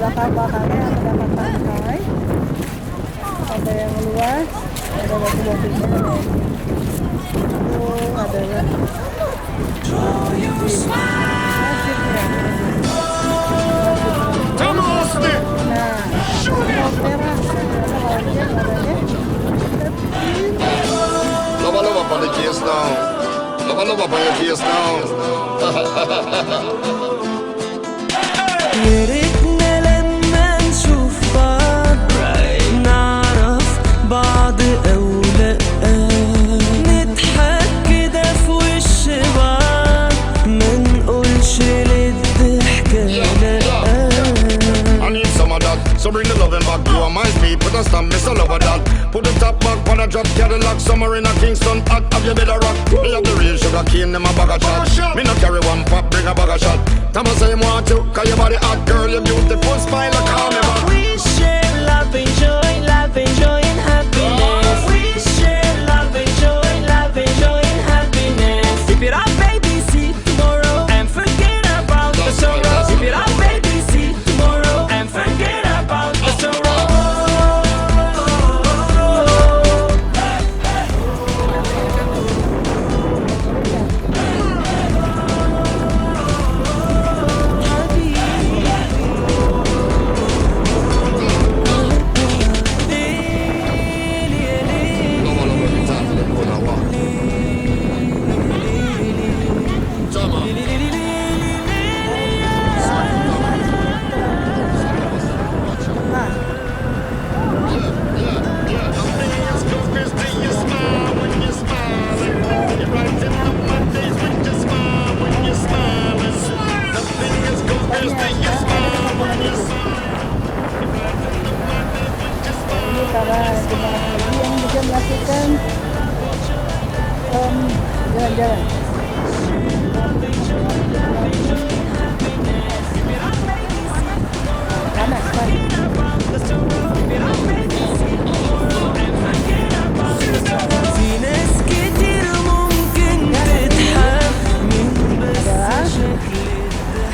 belakangnya terdapat pantai, pantai yang luas, ada batu-batunya, ada Love up on the case now. Love up on the case now. يا ريتنا لما نشوف بعض نعرف بعض أو لأ، نضحك كده في وش بعض ما نقولش للضحكة لأ. I need some of that, so bring the loving back to my speed. Put a stamp, miss all over that. Put the top back on a drop, Cadillac, summer in a Kingston hot. Have you better rock? Me have the real sugar cane, them a bag of shot. Me no carry one pop, bring a bag of shot. Thomas say him want to, cause your body hot, girl, you beautiful smile, like call me back. We share love and joy and happiness. We share love and joy and happiness. Keep it up, baby, see tomorrow and forget about the sorrow. Keep it up, baby, see tomorrow and forget about the sorrow. para jemaah haji yang juga melakukan jalan-jalan. Panas sekali.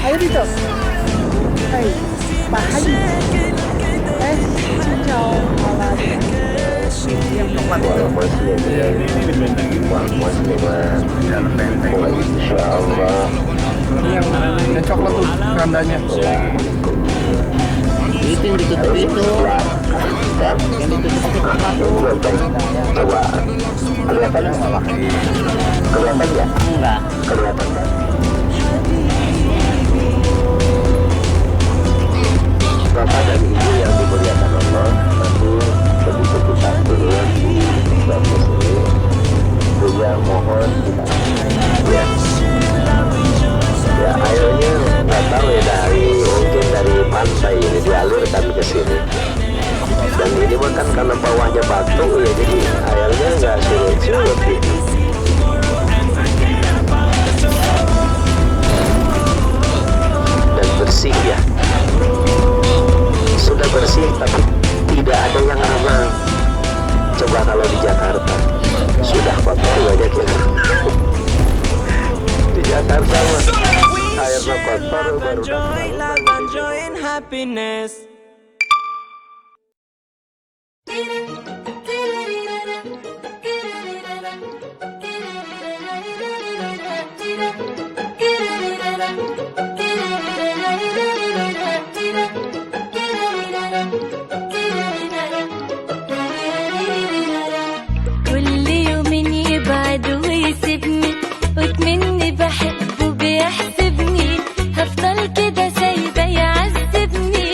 Ayo Dito. Hai, Pak Haji. Xin chào là yang tempat ini dibentengin dalam benteng. Insyaallah. Ini yang coklat tuh randanya. Itu yang ditutup itu. Yang ditutup itu apa tuh? Coba. Kelihatan enggak? Kelihatan ya? Enggak. Kelihatan kan? Bapak dan Ibu yang dimuliakan Allah, nanti begitu kita turun di bagus ini, Buya mohon kita ya airnya nggak tahu ya mungkin dari pantai ini dialirkan ke sini, dan ini bukan karena bawahnya batu ya, jadi airnya nggak surut-surut gitu. Dan bersih ya, sudah bersih tapi tidak ada yang aman. Coba kalau di Jakarta sudah kotor banyak ya. Di Jakarta mah airnya kotor baru Joy and happiness. كل يوم يبعد ويسيبني واتمني بحبه بيحسبني هفضل كده سايبه يعذبني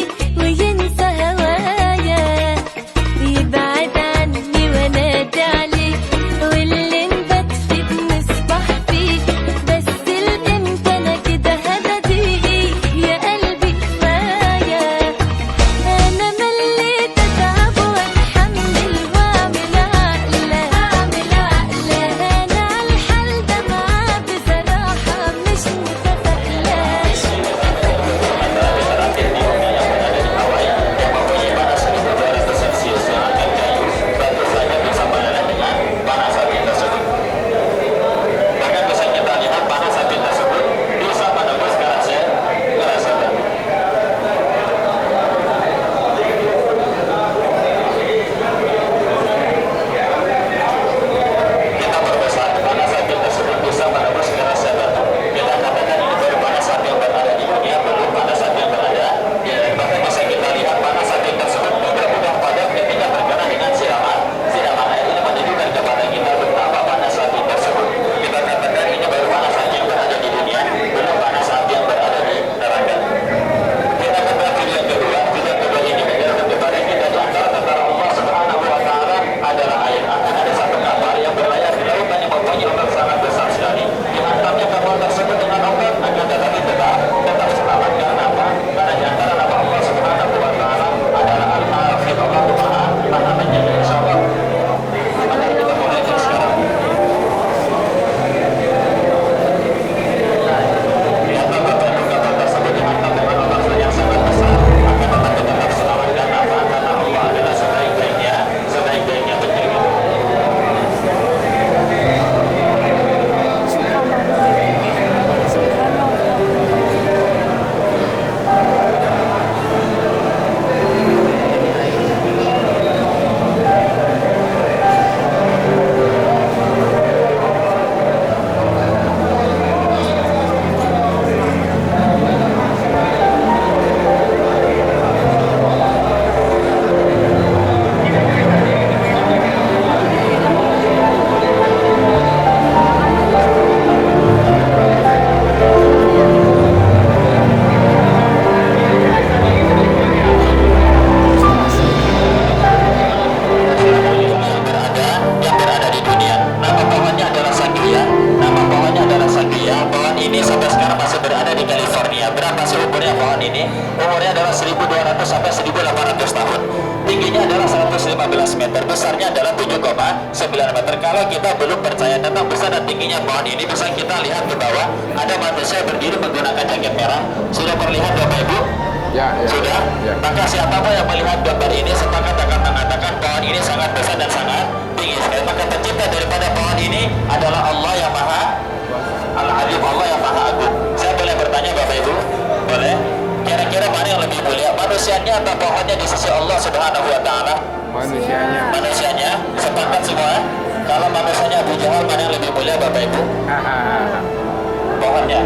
meter. Kalau kita belum percaya tentang besar dan tingginya pohon ini, bisa kita lihat ke bawah ada manusia berdiri menggunakan jaket merah. Sudah terlihat Bapak Ibu? Ya. Sudah? Ya. Maka siapapun yang melihat gambar ini sepakat akan mengatakan pohon ini sangat besar dan sangat tinggi sekali. Maka pencipta daripada pohon ini adalah Allah yang Maha Al-Alim, Allah yang Maha Agung. Saya boleh bertanya Bapak Ibu? Boleh? Kira-kira mana yang lebih mulia, manusianya atau pohonnya di sisi Allah Subhanahu wa Ta'ala? Manusianya. Sepakat semua? Kalau manusianya Abu Jahal, mana yang lebih mulia Bapak Ibu? Pohonnya.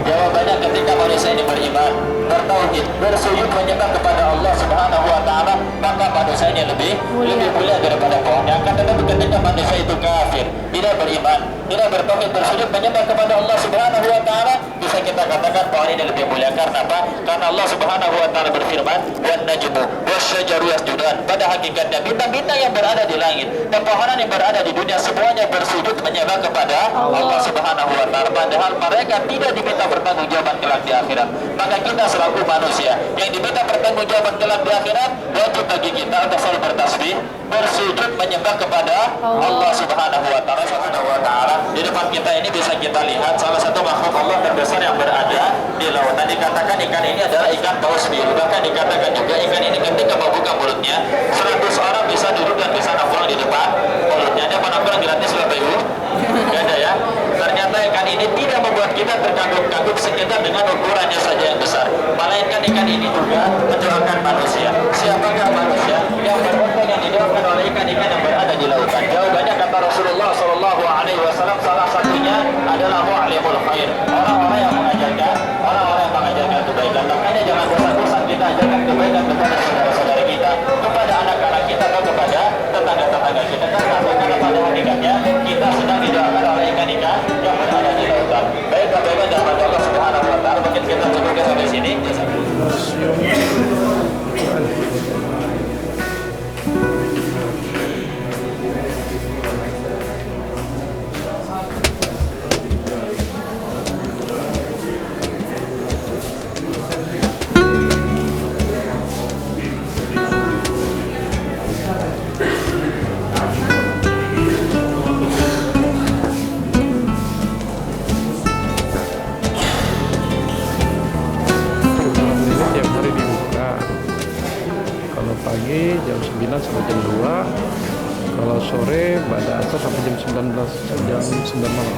Jawabannya ketika manusia ini beriman, bertauhid, bersujud menyembah kepada Allah Subhanahu wa Ta'ala, maka manusia ini lebih mulia daripada pohonnya. Akan tetapi ketika manusia itu kafir, tidak beriman, tidak bertauhid, bersujud menyembah kepada Allah Subhanahu wa Ta'ala, bisa kita katakan pohon ini lebih mulia. Karena apa? Karena Allah Subhanahu wa Ta'ala berfirman, "Wan najmu wasyajaru yasjudan." Pada hakikatnya bintang-bintang yang berada di langit, pepohonan yang berada di dunia, semuanya bersujud menyembah kepada Allah Subhanahu wa Ta'ala. Padahal mereka tidak diminta bertanggungjawaban kelak di akhirat. Maka kita selaku manusia yang diminta bertanggungjawaban kelak di akhirat, wajib bagi kita untuk selalu bertasbih, bersujud menyembah kepada Allah Subhanahu wa Ta'ala. Di depan kita ini bisa kita lihat salah satu makhluk Allah terbesar yang berada di lautan. Dikatakan ikan ini adalah ikan paus biru. Bahkan dikatakan juga ikan ini ketika membuka mulutnya, 100 orang bisa duduk dan bisa nongkrong di depan mulutnya. Ada apa nongkrong gratis Bapak Ibu? Gak ada ya? Ternyata ikan ini tidak membuat kita terkagum-kagum sekitar dengan ukurannya saja yang besar. Melainkan ikan ini juga mendoakan manusia. Siapakah manusia yang beruntung yang didoakan oleh ikan-ikan yang berada di lautan? Jawabannya kata Rasulullah SAW, salah satunya adalah mu'alimul khair, orang-orang yang mengajarkan kebaikan. Makanya jangan bosan-bosan kita ajarkan kebaikan kepada saudara-saudara kita, kepada anak-anak kita, atau kepada tetangga-tetangga kita. Karena pada hakikatnya kita sedang didoakan oleh ikan-ikan yang berada di lautan. Baik Bapak Ibu dan Allah Subhanahu wa Ta'ala, mungkin kita cukupkan sampai sini. Pagi jam 9 sampai jam 2, kalau sore pada asar sampai jam 9 malam.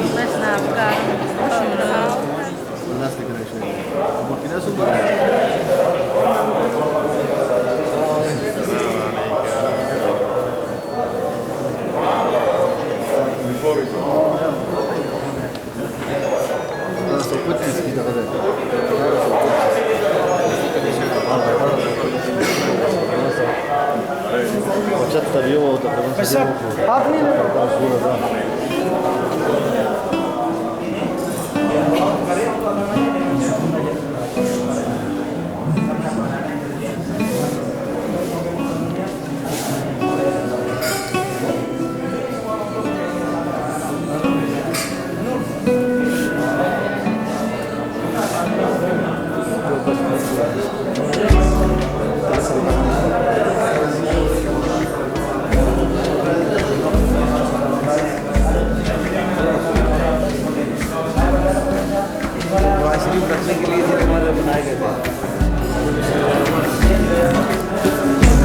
Mas Rasul Qudus kita kata. وجدت اليوم وتقريبا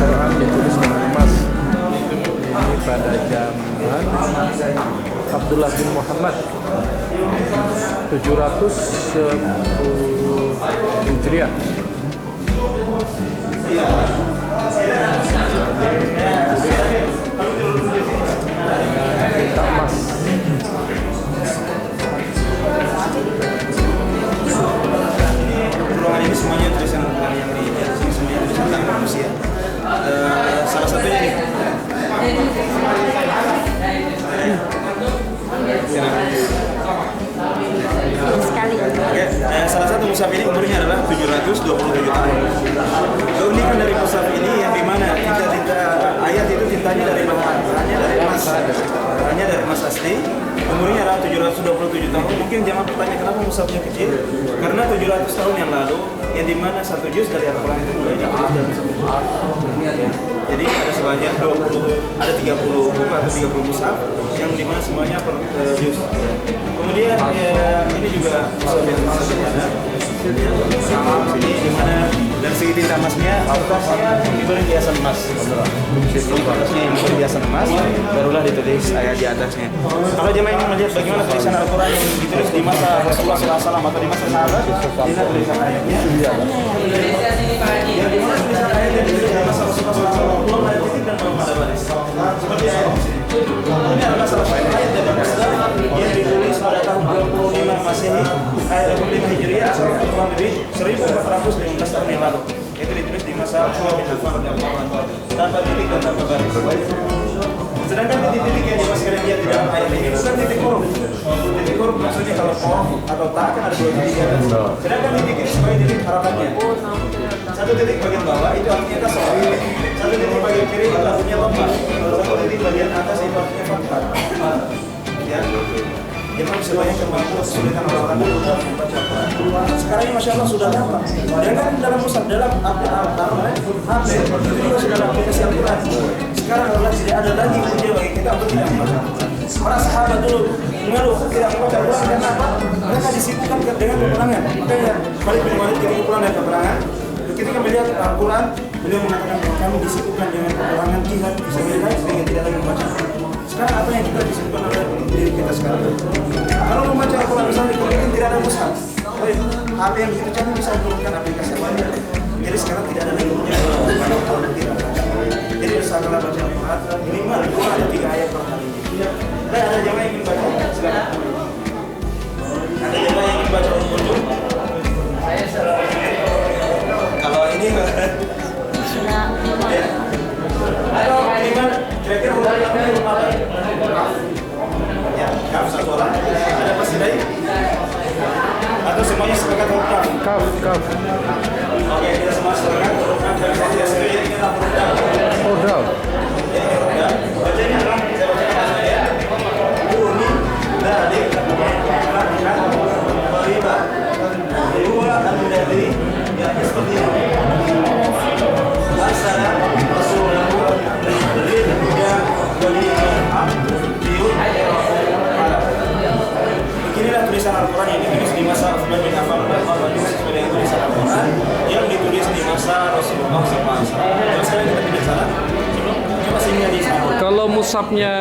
Quran ditulis dengan emas. Ini pada zaman Abdullah bin Muhammad 710 Hijriah. Tinta emas. Ruangan ini semuanya tulisan Al-Quran yang di atas ini semuanya tulisan tangan manusia. Salah satunya ini. Sekali. Oke, salah satu mushaf ini umurnya adalah 727 tahun. Keunikan dari mushaf ini yang dimana tinta-tinta ayat itu tintanya dari bahan, bahannya dari emas, bahannya dari emas asli. Umurnya adalah 727 tahun. Mungkin jangan bertanya kenapa mushafnya kecil? Karena 700 tahun yang lalu, yang dimana satu juz dari Al-Quran itu mulai ditulis dalam satu mushaf. Jadi ada sebanyak 20, ada 30 buku atau 30 mushaf yang dimana semuanya per juz. Kemudian ini juga mushaf yang sederhana. Ini dimana dari segi tinta emasnya, atasnya diberi hiasan emas. Atasnya yang diberi hiasan emas, barulah ditulis ayat di atasnya. Kalau jemaah ingin melihat bagaimana tulisan Al-Quran yang ditulis di masa Rasulullah SAW atau di masa sahabat, ini tulisan ayatnya. Yang dimana tulisan ayatnya ditulis di masa Rasulullah SAW, belum ada titik dan belum ada baris. Seperti ayat di sini. Ini adalah salah satu ayat dari Al-Quran yang ditulis pada tahun 25 Masehi, ayat 25 Hijriah, atau kurang lebih 1415 tahun yang lalu. Itu ditulis di masa Utsman bin Affan tanpa titik dan tanpa baris. Sedangkan titik-titik yang dimasukkan dia di dalam ayat ini bukan titik huruf. Titik huruf maksudnya kalau kof atau ta kan ada dua titik di atas. Sedangkan titik ini sebagai titik harapannya. Satu titik bagian bawah itu artinya kasar. Satu titik bagian kiri itu artinya lemah. Satu titik bagian atas itu artinya fathah. Ya. Jemaah bisa bayangkan bahwa kesulitan orang-orang dulu dalam membaca Al-Quran. Sekarang ini Masya Allah sudah gampang. Dengan dalam mushaf, dalam HP itu juga sudah ada aplikasi Al-Quran. Sekarang adalah tidak ada lagi ujian bagi kita untuk tidak membaca Al-Quran. Para sahabat dulu mengeluh tidak membaca Al-Quran karena apa? Mereka disibukkan dengan peperangan. Makanya Khalid bin Walid ketika pulang dari peperangan, ketika melihat Al-Quran, beliau mengatakan bahwa kami disibukkan dengan peperangan jihad sehingga tidak lagi membaca Al-Quran. Sekarang apa yang kita disebutkan oleh diri kita sekarang? Kalau membaca Al-Quran misalnya mungkin tidak ada mushaf. HP yang begitu canggih bisa menggunakan aplikasi lainnya. Jadi sekarang tidak ada lagi ujian pada Al-Quran tidak. Jadi bersamalah baca Al-Quran minimal ada 3 ayat per hari. Dan ada jamaah yang ingin baca silakan. Ada jamaah yang ingin baca ujung. Kalau ini ya. Atau minimal kira-kira belum ada. Ya, kaf satu orang. Ada pasti dari? Atau semuanya sepakat huruf kaf? Kaf. Oke, kita semua sepakat huruf kaf dan saya sendiri ingin huruf dal. Oh, dal. Ya, huruf dal. Bacanya dong, saya bacakan ya. Buni, dari, beriba. Dua, dari, ya seperti ini. Asana, Rasulullah, beginilah tulisan Al-Quran yang ditulis di masa Utsman bin Affan sebagai tulisan Al-Quran yang ditulis di masa Rasulullah SAW. Kalau sekarang kita tidak salah, coba sini di sana. Kalau mushafnya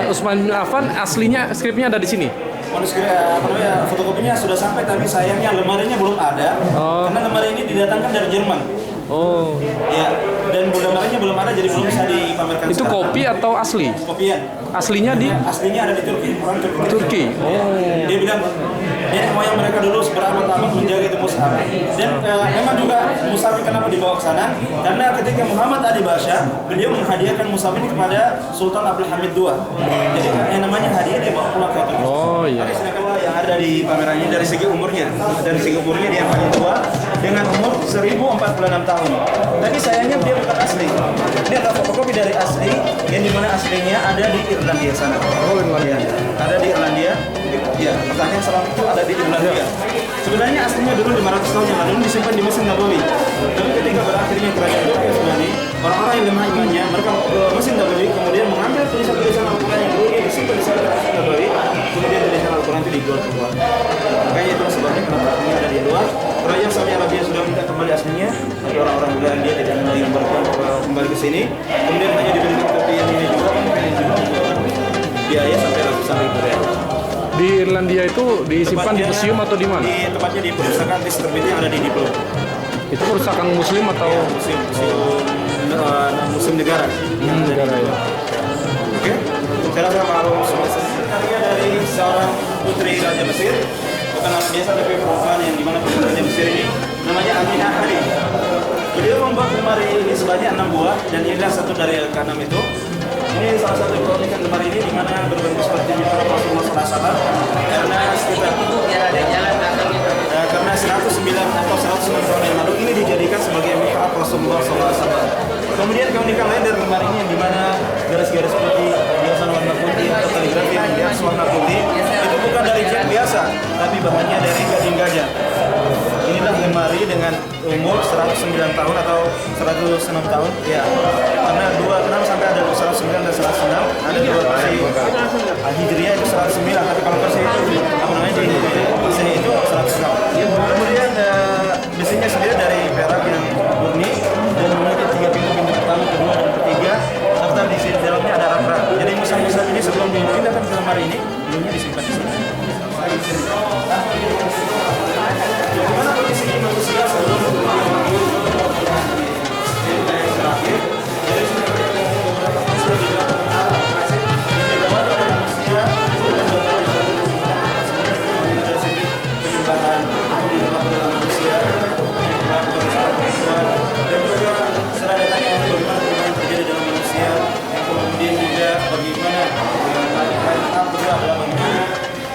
Utsman bin Affan aslinya skripnya ada di sini. Manuskrip fotokopinya sudah sampai tapi sayangnya lemarinya belum ada. Karena lemari ini didatangkan dari Jerman. Oh. Ya, dan lemarinya belum ada jadi belum bisa dipamerkan. Itu sekarang. kopi atau asli? Kopian. Aslinya di Aslinya ada di Turki, orang Turki. Turki. Oh. Dia bilang nenek moyang mereka dulu berabad-abad menjaga itu mushaf. Dan memang juga mushaf kenapa dibawa ke sana? Karena ketika Muhammad Ali Basha, beliau menghadiahkan mushaf ini kepada Sultan Abdul Hamid II. Jadi yang namanya hadiah dia bawa pulang ke Indonesia. Oh iya. Silakan yang ada di pamerannya dari segi umurnya. Dari segi umurnya dia yang paling tua dengan umur 1046 tahun. Tapi sayangnya dia bukan asli. Ini adalah fotokopi dari asli yang dimana aslinya ada di Irlandia sana. Oh, Irlandia. Ada di Irlandia. Ya, pertanyaan selalu itu ada di Irlandia. Sebenarnya aslinya dulu 500 tahun yang lalu disimpan di Mesir Nabawi. Tapi ketika berakhirnya kerajaan Turki Utsmani, orang-orang yang lemah imannya, mereka ke Mesir Nabawi kemudian mengambil tulisan-tulisan Al-Quran yang dulu disimpan di sana Mesir Nabawi, kemudian tulisan Al-Quran itu dijual keluar. Makanya itu sebabnya kenapa ini ada di luar. Kerajaan Saudi Arabia sudah minta kembali aslinya, tapi orang-orang Irlandia tidak mengembalikan kembali ke sini. Kemudian hanya diberikan kopi yang ini juga, biaya sampai ratusan ribu real. Di Irlandia itu disimpan di museum atau di mana? Di tempatnya di perpustakaan terbitnya ada di Diplo. Itu perusahaan muslim atau Ya, museum negara. negara ya? Oke, saya rasa kalau sebenarnya dari seorang putri Raja Mesir, bukan orang biasa tapi perempuan yang dimana putri Raja Mesir ini namanya Aminah Ali. Beliau membuat lemari ini sebanyak 6 buah dan inilah satu dari ke-6 itu. Ini salah satu keunikan lemari ini di mana berbentuk seperti mihrab Rasulullah SAW karena sekitar karena 109 atau 109 tahun yang lalu ini dijadikan sebagai mihrab Rasulullah SAW. Kemudian keunikan lain dari lemari ini yang dimana garis-garis putih hiasan warna putih atau kaligrafi yang dihias warna putih itu bukan dari cat biasa, tapi bahannya dari gading gajah. Inilah lemari dengan umur 109 tahun atau 106 tahun, ya. Karena 26 sampai ada 109 dan 106, ada dua versi. Hijriah itu 109, tapi kalau versi apa namanya di Masehi itu 106. Kemudian mesinnya sendiri dari perak yang murni dan memiliki 3 pintu pertama, kedua dan ketiga, serta di dalamnya ada rak-rak. Jadi mushaf ini sebelum dipindahkan ke lemari ini, dulunya disimpan di sini. Bagaimana kondisi manusia sebelum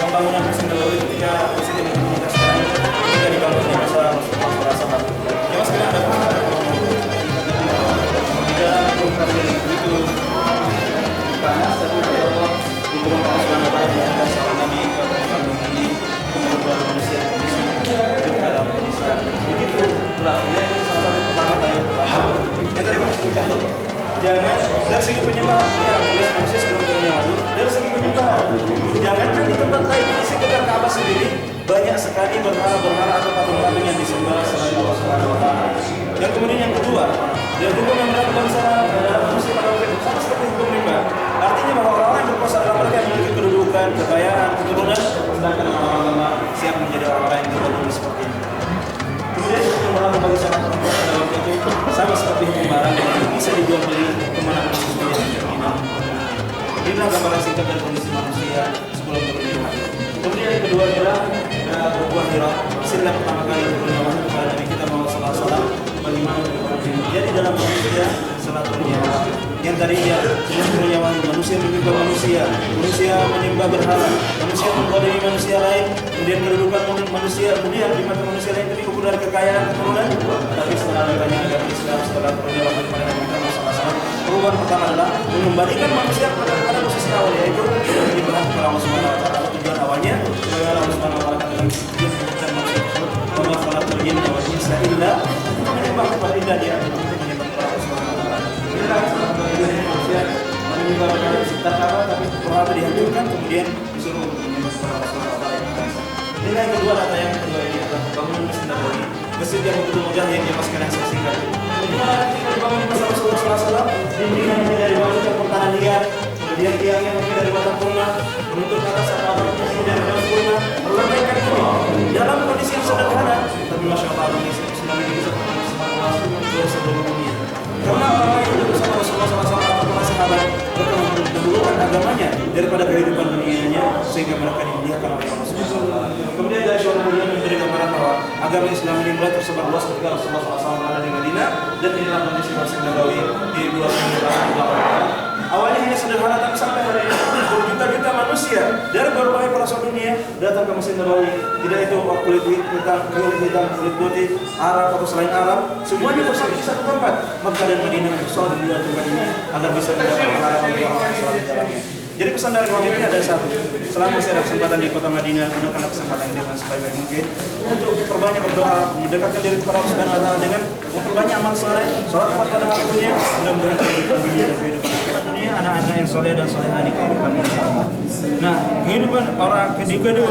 pembangunan Mesir Nabawi ketika Presiden Indonesia sekarang juga dibangun di masa Rasulullah SAW. Ya mas, kita ada tidak begitu panas, tapi Allah menurunkan suara di atas Nabi ini membuat manusia hidup dalam kondisi begitu pula. Ini salah satu pertama tadi yang tadi mas kita jangan dari segi penyembahan ya manusia sebelum penyembahan dari segi penyembahan jangankan di tempat lain di sekitar Ka'bah sendiri banyak sekali berhala-berhala atau patung-patung yang disembah selain Allah Subhanahu wa Ta'ala. Dan kemudian yang kedua, dan hukum yang berlaku bangsa manusia pada waktu itu sama seperti hukum riba. Artinya bahwa orang-orang yang berkuasa adalah mereka yang memiliki kedudukan, kekayaan, keturunan, sedangkan orang-orang lemah siap menjadi orang-orang yang berkuasa seperti ini. Kemudian hukum berlaku bagi seorang perempuan pada waktu itu sama seperti hukum barang yang bisa dijual beli kemana-mana sesuai dengan keinginan. Inilah gambaran singkat dari kondisi manusia sebelum berhubungan. Kemudian yang kedua adalah berbuah hira. Sila pertama kali berbuah kepada Nabi kita Muhammad SAW bagaimana berbuah. Jadi dalam manusia selalu nyawa. Yang tadinya sebelum nyawa manusia menyembah manusia, manusia menyembah berhala, manusia menggodai manusia lain, kemudian kedudukan manusia, kemudian di mata manusia lain tapi kemudian kekayaan keturunan. Tapi setelah datangnya agama Islam, setelah turunnya wahyu kepada Nabi kita Muhammad SAW, perubahan pertama adalah mengembalikan manusia kepada posisi awal, yaitu menyembah kepada Allah Subhanahu wa Ta'ala. Tujuan awalnya sebagaimana Allah Subhanahu wa Ta'ala katakan dan manusia wa ma khalaqtul jinna wal insa illa menyembah kepada dia untuk menyembah kepada Allah Subhanahu wa Ta'ala. Inilah manusia menyembah kepada ciptaan Allah tapi berhala dihancurkan kemudian disuruh menyembah kepada Allah Subhanahu wa Ta'ala. Inilah yang kedua, data yang kedua ini adalah bangunan Mesir Nabawi. Mesir yang betul wajah yang dia masukkan yang saksikan. Bagaimana ketika dibangun di masa Rasulullah SAW, dindingannya dari batu campur tanah liat, kemudian tiangnya mungkin dari batang purna, menutup ke atas atap-atapnya dari batang purna, melambaikan ini dalam kondisi yang sederhana. Tapi masya Allah, Islam ini bisa berkembang sebelum dunia. Karena orang-orang yang dulu sama Rasulullah SAW atau para sahabat mereka mendahulukan agamanya daripada kehidupan dunianya sehingga mereka dimuliakan oleh Allah Subhanahu wa Ta'ala. Kemudian agama Islam ini mulai tersebar luas ketika Rasulullah SAW berada di Madinah dan inilah kondisi Masjid Nabawi di 2008. Awalnya hanya sederhana, tapi sampai hari ini berjuta-juta manusia dari berbagai pelosok dunia datang ke Masjid Nabawi. Tidak itu kulit hitam, kulit putih, Arab atau selain Arab, semuanya bersatu di satu tempat. Makkah dan Madinah sholat di tempat ini agar bisa mendapat pahala bagi orang sholat di dalamnya. Jadi pesan dari kami ini ada satu: selama masih ada kesempatan di kota Madinah, gunakan kesempatan ini dengan sebaik mungkin untuk perbanyak berdoa, mendekatkan diri kepada Allah Subhanahu wa Ta'ala dengan memperbanyak amal saleh, sholat pada waktunya, mudah-mudahan kehidupan dunia dan kehidupan akhirat dunia, anak-anak yang soleh dan solehah di kehidupan dunia. Nah, kehidupan orang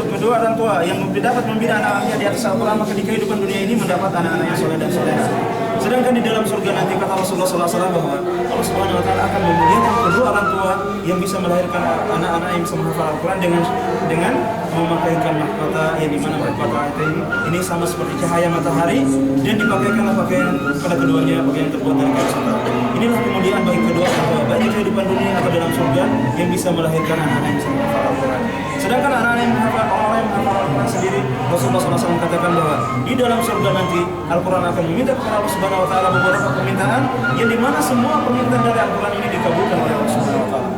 kedua orang tua yang dapat membina anak-anaknya di atas Al-Quran, maka di kehidupan dunia ini mendapat anak-anak yang soleh dan solehah. Sedangkan di dalam surga nanti kata Rasulullah SAW bahwa Allah Subhanahu wa Ta'ala akan memuliakan kedua orang tua yang bisa melahirkan anak-anak yang bisa menghafal Al-Quran dengan memakaikan mahkota, yang dimana mahkota ini sama seperti cahaya matahari, dan dipakaikanlah pakaian pada keduanya, pakaian terbuat dari kain sutra. Inilah kemuliaan bagi kedua orang tua, baik di kehidupan dunia atau dalam surga, yang bisa melahirkan anak-anak yang bisa menghafal Al-Quran. Sedangkan anak-anak yang menghafal, orang yang menghafal Al-Quran sendiri, Rasulullah SAW katakan bahwa di dalam surga nanti Al-Quran akan meminta kepada Allah Subhanahu wa Ta'ala beberapa permintaan, yang dimana semua permintaan dari Al-Quran ini dikabulkan oleh Allah Subhanahu wa Ta'ala.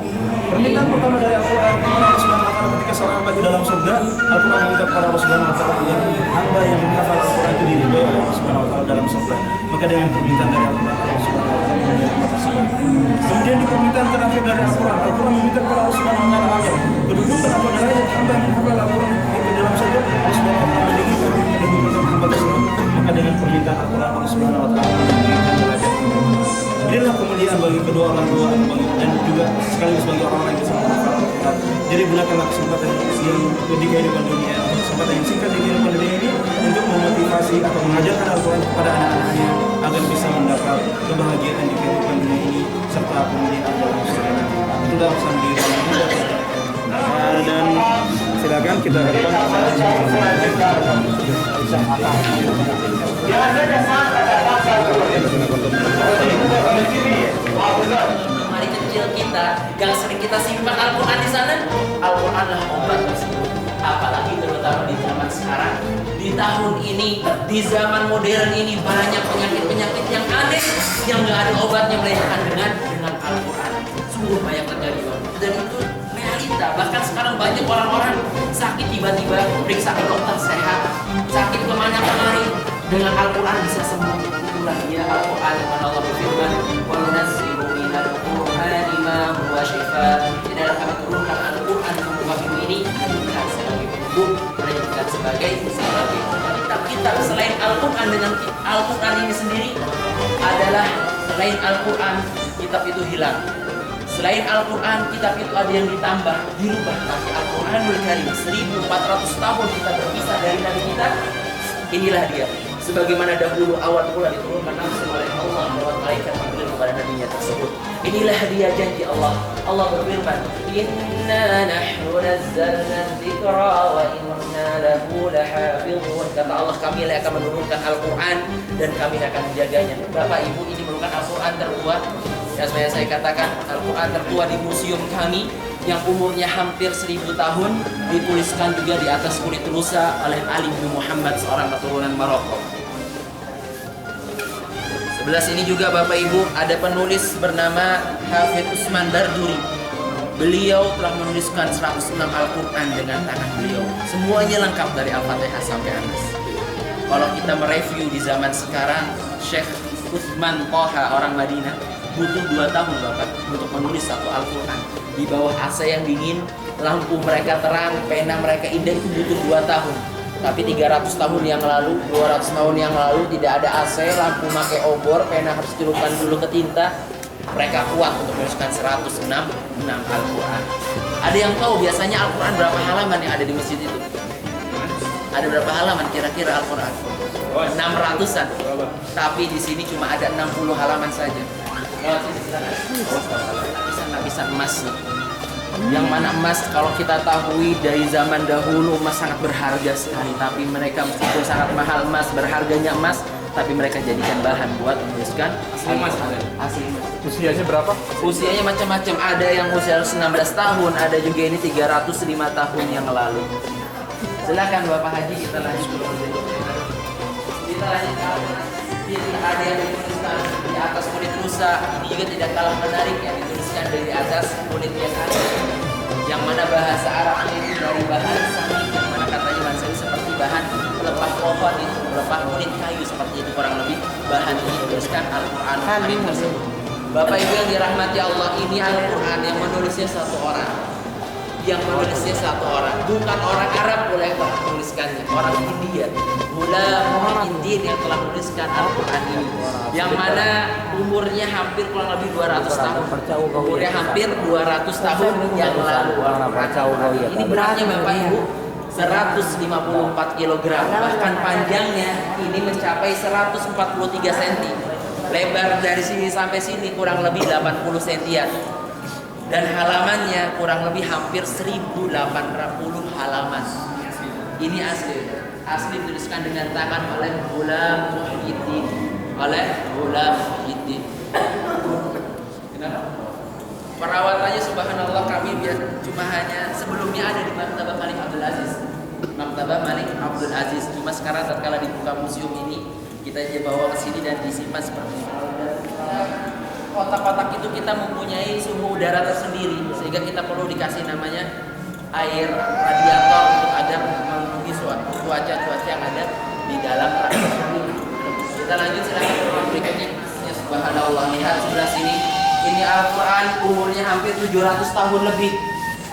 Permintaan pertama dari Al-Quran kepada Allah Subhanahu wa Ta'ala ketika seorang hamba di dalam surga, Al-Quran meminta kepada Allah Subhanahu wa Ta'ala yang hamba yang menghafal Al-Quran itu diridhoi oleh Allah Subhanahu wa Ta'ala dalam surga. Maka dengan permintaan dari Al-Quran, Allah Subhanahu wa Ta'ala menerima tersebut. Kemudian di permintaan terakhir dari Al-Quran, Al-Quran meminta kepada Allah Subhanahu wa Ta'ala agar kedudukan atau derajat hamba yang menghafal Al-Quran itu dalam surga, Allah Subhanahu wa Ta'ala meninggikan kedudukan hamba tersebut. Maka dengan permintaan Al-Quran, Allah Subhanahu wa Ta'ala meninggikan derajat. Inilah kemuliaan bagi kedua orang tua dan juga sekaligus bagi orang-orang yang bisa menghafal Al-Quran. Jadi gunakanlah kesempatan yang di kehidupan dunia, kesempatan yang singkat di kehidupan dunia ini untuk memotivasi atau mengajarkan Al-Quran kepada anak-anaknya agar bisa mendapat kebahagiaan di kehidupan dunia ini serta kemuliaan dalam surga nanti. Itulah pesan diri dan silakan kita ke depan. Lemari kecil kita yang sering kita simpan Al-Quran di sana, Al-Quran adalah obat tersebut. Apalagi terutama di zaman sekarang, di tahun ini, di zaman modern ini banyak penyakit-penyakit yang aneh yang nggak ada obatnya melainkan dengan Al-Quran. Sungguh banyak terjadi, dan itu realita. Bahkan sekarang banyak orang-orang sakit tiba-tiba periksa ke dokter sehat, sakit kemana kemari, dengan Al-Quran bisa sembuh. Itulah dia Al-Quran yang Allah berfirman, wa nunazzilu minal Qur'ani ma huwa shifaa. Di dalam kami turunkan Al-Quran untuk ini bukan sebagai penyembuh, melainkan sebagai kitab-kitab selain Al-Quran. Dengan Al-Quran ini sendiri adalah selain Al-Quran, kitab itu hilang. Selain Al-Quran, kitab itu ada yang ditambah, dirubah. Tapi Al-Quranul Karim 1400 tahun kita berpisah dari Nabi kita. Inilah dia. Sebagaimana dahulu awal mula diturunkan langsung oleh Allah lewat malaikat Jibril kepada nabinya tersebut. Inilah dia janji Allah. Allah berfirman, "Inna nahnu nazzalna dzikra wa inna lahu lahafizun." Kata Allah, kami akan menurunkan Al-Quran dan kami akan menjaganya. Bapak Ibu, ini merupakan Al-Quran tertua. Ya, saya katakan Al-Quran tertua di museum kami yang umurnya hampir 1000 tahun, dituliskan juga di atas kulit rusa oleh Ali bin Muhammad, seorang keturunan Maroko. Sebelah sini juga Bapak Ibu ada penulis bernama Hafidz Utsman Barduri. Beliau telah menuliskan 106 Al-Quran dengan tangan beliau. Semuanya lengkap dari Al-Fatihah sampai Anas. Kalau kita mereview di zaman sekarang, Syekh Utsman Toha orang Madinah butuh 2 tahun Bapak untuk menulis satu Al-Quran. Di bawah AC yang dingin, lampu mereka terang, pena mereka indah, itu butuh 2 tahun. Tapi 300 tahun yang lalu, 200 tahun yang lalu tidak ada AC, lampu pakai obor, pena harus celupkan dulu ke tinta. Mereka kuat untuk menuliskan 106 Al-Quran. Ada yang tahu biasanya Al-Quran berapa halaman yang ada di masjid itu? Ada berapa halaman kira-kira Al-Quran? 600-an. Tapi di sini cuma ada 60 halaman saja. Lapisan emas. Yang mana emas, kalau kita tahu dari zaman dahulu emas sangat berharga sekali. Tapi mereka meskipun sangat mahal emas, berharganya emas, tapi mereka jadikan bahan buat menuliskan asli emas. Asli emas. Usianya berapa? Usianya macam-macam. Ada yang usia 19 tahun, ada juga ini 305 tahun yang lalu. Silakan Bapak Haji, kita lanjut dulu. Kita lanjutkan. Tidak ada yang dituliskan di atas kulit rusa. Ini juga tidak kalah menarik yang dituliskan dari atas kulit yang ada. Yang mana bahasa Arab itu dari bahan sami, yang mana katanya bahasa ini seperti bahan pelepah pohon itu, pelepah kulit kayu seperti itu kurang lebih bahan ini dituliskan Al-Quran tersebut. Bapak Ibu yang dirahmati Allah, ini Al-Quran yang menulisnya satu orang. Yang menulisnya satu orang, bukan orang Arab boleh yang telah menuliskannya, orang India. Ulama India yang telah menuliskan Al-Quran ini, yang mana umurnya hampir kurang lebih 200 tahun. Umurnya hampir 200 tahun yang lalu. Ini beratnya Bapak Ibu 154 kg, bahkan panjangnya ini mencapai 143 cm. Lebar dari sini sampai sini kurang lebih 80 cm. Dan halamannya kurang lebih hampir 1800 halaman. Ini asli dituliskan dengan tangan oleh Ghulam Muhyiddin. Perawatannya subhanallah kami cuma hanya sebelumnya ada di Maktabah Malik Abdul Aziz. Cuma sekarang tatkala dibuka museum ini kita bawa ke sini dan disimpan seperti ini. Kotak-kotak itu kita mempunyai suhu udara tersendiri sehingga kita perlu dikasih namanya air radiator untuk agar memenuhi cuaca yang ada di dalam radiator ini. Kita lanjut silakan berikutnya. Subhanallah, lihat sebelah sini. Ini Al-Quran umurnya hampir 700 tahun lebih.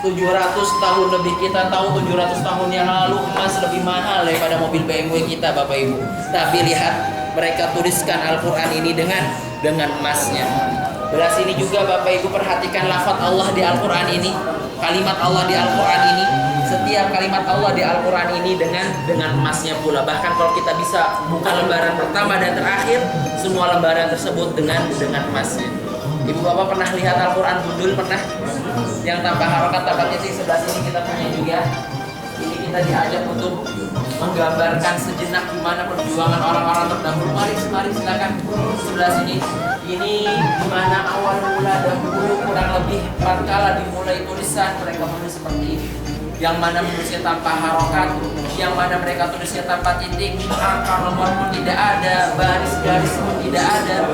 700 tahun lebih. Kita tahu 700 tahun yang lalu emas lebih mahal daripada mobil BMW kita Bapak Ibu. Tapi lihat mereka tuliskan Al-Quran ini dengan emasnya. Belah sini juga Bapak Ibu perhatikan lafaz Allah di Al-Quran ini, kalimat Allah di Al-Quran ini, setiap kalimat Allah di Al-Quran ini dengan emasnya pula. Bahkan kalau kita bisa buka lembaran pertama dan terakhir, semua lembaran tersebut dengan emasnya. Ibu Bapak pernah lihat Al-Quran gundul? Pernah? Yang tanpa harokat, tanpa titik. Sebelah sini kita punya juga. Ini kita diajak untuk menggambarkan sejenak gimana perjuangan orang-orang terdahulu. Mari silakan sebelah sini. Ini gimana awal mula dahulu kurang lebih 4 kala dimulai tulisan mereka menulis seperti ini. Yang mana menulisnya tanpa harokat, yang mana mereka tulisnya tanpa titik, angka nomor pun tidak ada, baris-garis pun tidak ada.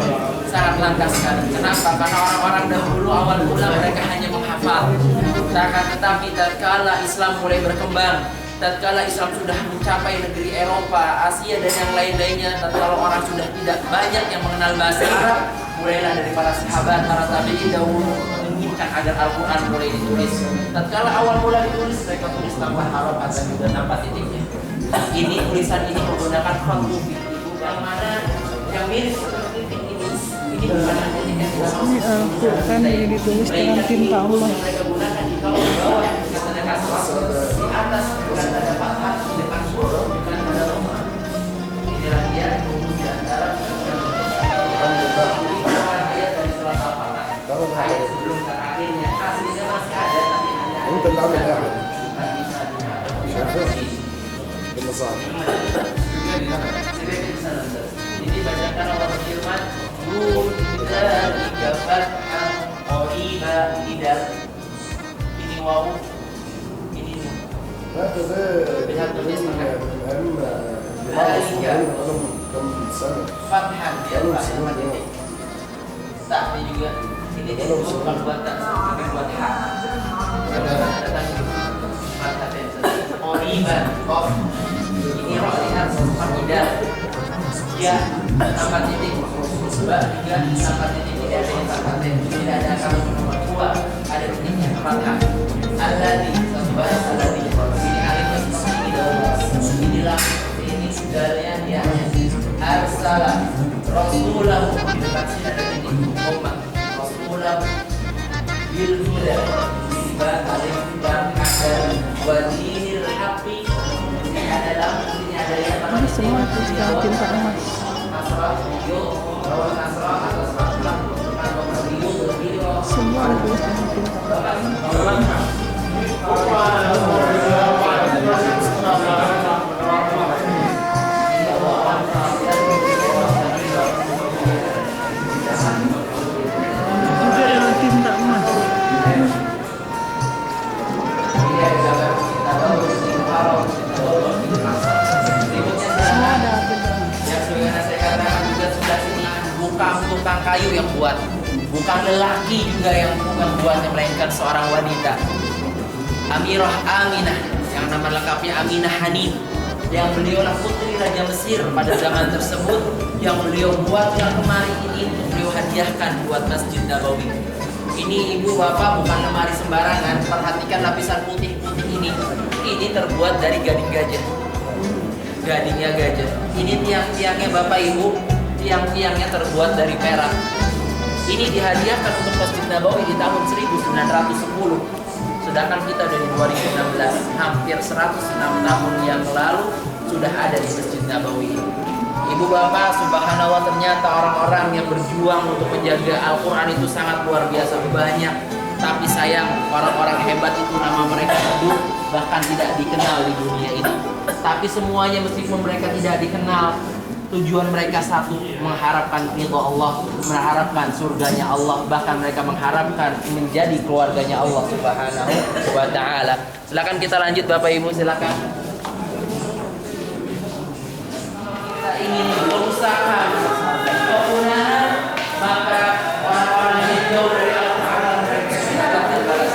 Sangat langka sekali. Kenapa? Karena orang-orang dahulu awal mula mereka hanya menghafal. Tetapi tatkala Islam mulai berkembang, tatkala Islam sudah mencapai negeri Eropa, Asia dan yang lain-lainnya, tatkala orang sudah tidak banyak yang mengenal bahasa Arab, mulailah dari para sahabat, para tabi'in dahulu menginginkan agar Al-Quran mulai ditulis. Tatkala awal mula ditulis, mereka tulis tanpa harokat dan juga tanpa titiknya. Ini tulisan ini menggunakan font kufi, yang mana yang mirip seperti titik ini. Ini bukan titik yang Ini Al-Quran ini ditulis dengan tinta Allah. mereka gunakan di bawah katanya kasrah, di atas bukan ada fathah, di depan huruf bukan ada romah. Inilah dia di antara ayat dari surat Al-Fatihah. Ayat sebelum terakhirnya aslinya masih ada tapi hanya ini bacakan Allah berfirman, ini wawu, ini nun. Lihat tulisnya. Fathan dia sama titik. Tapi juga ini disebut buatan seperti buat hak. Oriban, ini roh lihat tidak. Ya, tanpa titik. Ba juga tanpa titik, tidak ada yang tanpa titik, tidak ada kalau nomor 2 ada titiknya fathah. Alladzi alladzi ini alif seperti ini dahulu. Inilah ini segalanya dia arsalah rasulahu di depan sini ada titik koma rasulahu bil huda bil alif lam akal wa dinil haqqi. Ini adalah ini ada yang Ini semua tulisan tinta emas. Semua ditulis dengan tinta. Juga dengan tinta emas. Semua ada tinta emas. tukang kayu yang buat, bukan lelaki juga yang buatnya, melainkan seorang wanita, Amirah Aminah, yang nama lengkapnya Aminah Hanif, yang beliaulah putri Raja Mesir pada zaman tersebut, yang beliau buat yang lemari ini untuk beliau hadiahkan buat Masjid Nabawi. Ini ibu bapak bukan lemari sembarangan, perhatikan lapisan putih-putih ini. Ini terbuat dari gading gajah, gadingnya gajah. Ini tiang-tiangnya bapak ibu, tiang-tiangnya terbuat dari perak. Ini dihadiahkan untuk Masjid Nabawi di tahun 1910. Sedangkan kita udah di 2016, hampir 106 tahun yang lalu sudah ada di Masjid Nabawi. Ibu bapak, subhanallah, ternyata orang-orang yang berjuang untuk menjaga Al-Quran itu sangat luar biasa banyak. Tapi sayang, orang-orang hebat itu nama mereka redup, bahkan tidak dikenal di dunia ini. Tapi semuanya meskipun mereka tidak dikenal, tujuan mereka satu, mengharapkan ridho Allah, mengharapkan surganya Allah, bahkan mereka mengharapkan menjadi keluarganya Allah Subhanahu wa ta'ala. Silakan kita lanjut Bapak Ibu, silakan. Kita ingin berusaha kepunahan, maka orang-orang yang jauh dari Al-Quran mereka tidak akan balas.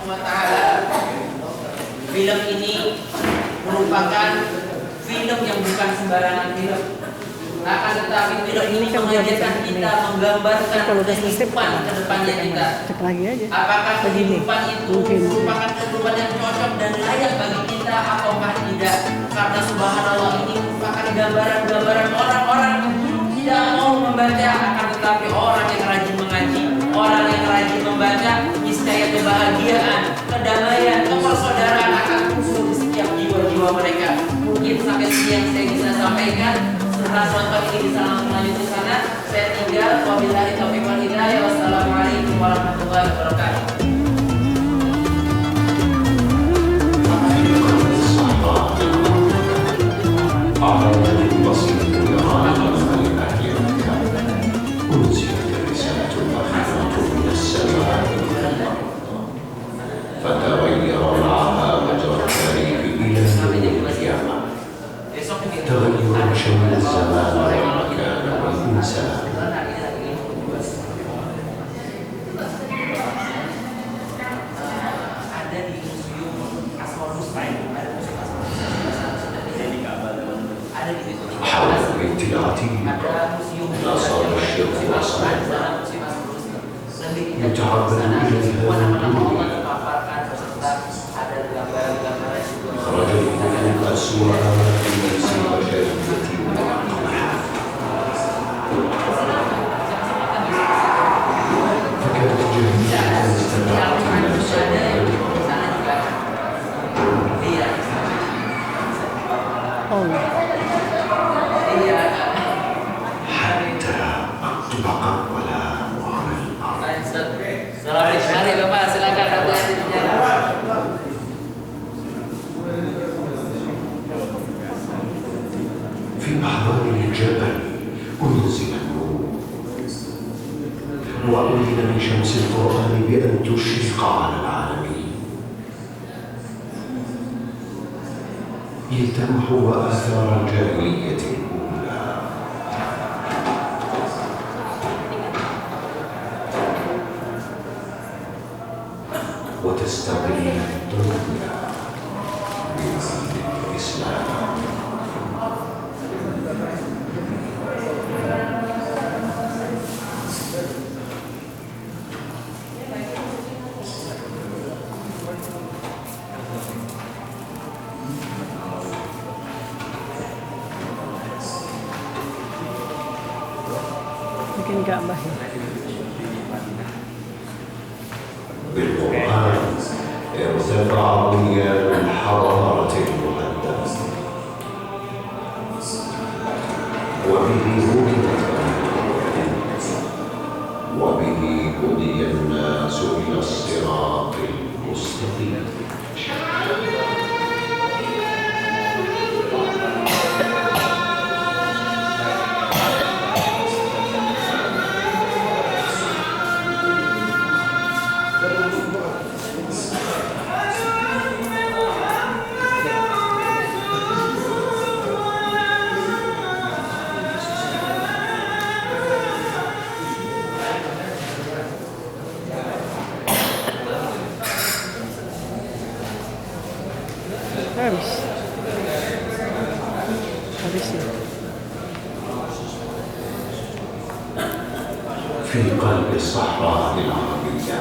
Wa ta'ala. Film ini merupakan film yang bukan sembarangan film. Akan tetapi film ini mengajarkan kita, menggambarkan kehidupan ke depannya kita. Apakah kehidupan itu merupakan kehidupan yang cocok dan layak bagi kita ataukah tidak? Karena subhanallah ini merupakan gambaran-gambaran orang-orang yang tidak mau membaca, akan tetapi orang yang rajin mengaji, orang yang rajin membaca, niscaya kebahagiaan, kedamaian, kepersaudaraan akan muncul di setiap jiwa-jiwa mereka. Mungkin sampai sini yang saya bisa sampaikan. Setelah nonton ini bisa langsung lanjut ke sana. Saya tinggal. Wabillahi taufiq wal hidayah. Wassalamualaikum warahmatullahi wabarakatuh. فتغير معها مجرى التاريخ إلى يوم القيامة تغير شمل الزمان والمكان والإنسان حول البيت العتيق آثار الشرك والصنم يتعبد إليها من رجل أسوأ في نفس البشرية والقمح فكانت جميع المجتمعات النفسية حتى أكتب أولا وعلى الأرض. Mari Bapak, silakan hati-hati di jalan. في أحضان الجبل أنزل النور وأذن من شمس القرآن بأن تشرق على العالمين لتمحو آثار الجاهلية الأولى وتستقل الدنيا بدين الإسلام. Bikin Ka'bah. بالقرآن ارتفع بنيان الحضارة المقدسة وبه هدمت وبه هدي الناس إلى الصراط المستقيم. Habis. Habis ya. في قلب الصحراء العربية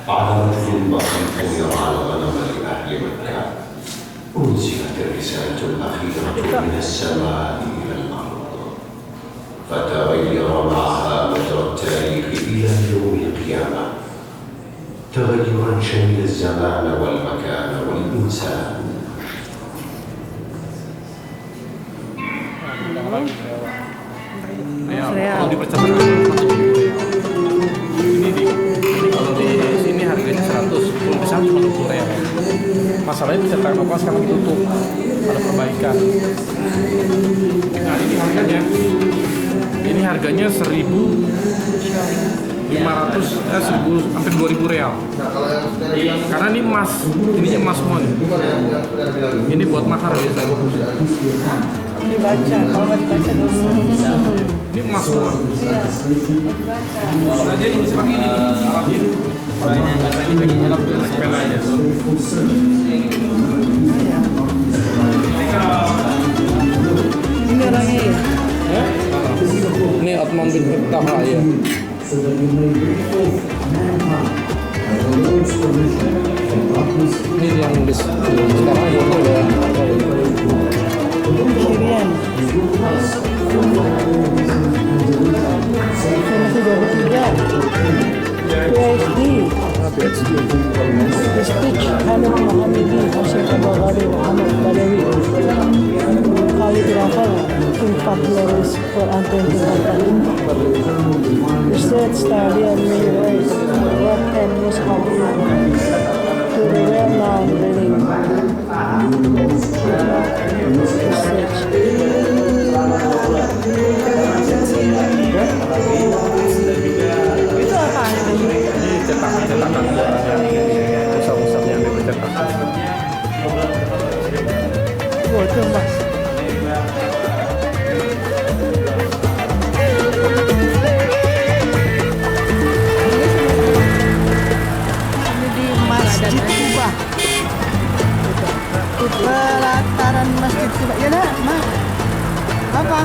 على رجل ضخم يرعى الغنم لأهل مكة أنزلت الرسالة الأخيرة من السماء إلى الأرض فتغير معها مجرى التاريخ إلى يوم القيامة تغيرا شمل الزمان والمكان والإنسان. Kalau di percetakan ini kalau di sini harganya 100, kalau di sana cuma 20.000. Masalahnya percetakan lokal sekarang ditutup, ada perbaikan. Nah ini harganya 1.500, 1.000 hampir 2.000 real. Karena ini emas, ininya emas semua nih. Ini buat mahar biasanya. Dibaca, kalau nggak dibaca dosa. Ini emas semua. Aja ini seperti ini. Sepeda aja. Ini orangnya ya? Ini Otman bin Miftah ya. Ini yang nulis sekarang ya. Kirian. PhD. Speech Hamid Mohammedi, Hashim Al-Baghari, Muhammad Badawi. Khalid Rafal, King Fatlaris for Research study on many ways. What can use to the well-known reading. Research. Itu apa? Ini cetakan pusat-pusat yang dipercetakan. Oh, itu emas. Ini di Masjid Kubah. Pelataran Masjid Kubah. Ya nak, Mas.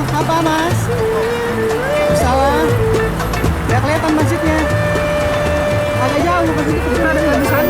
Apa Mas? Salah. Ya kelihatan masjidnya. Agak jauh masjid itu. Kita ada di sana.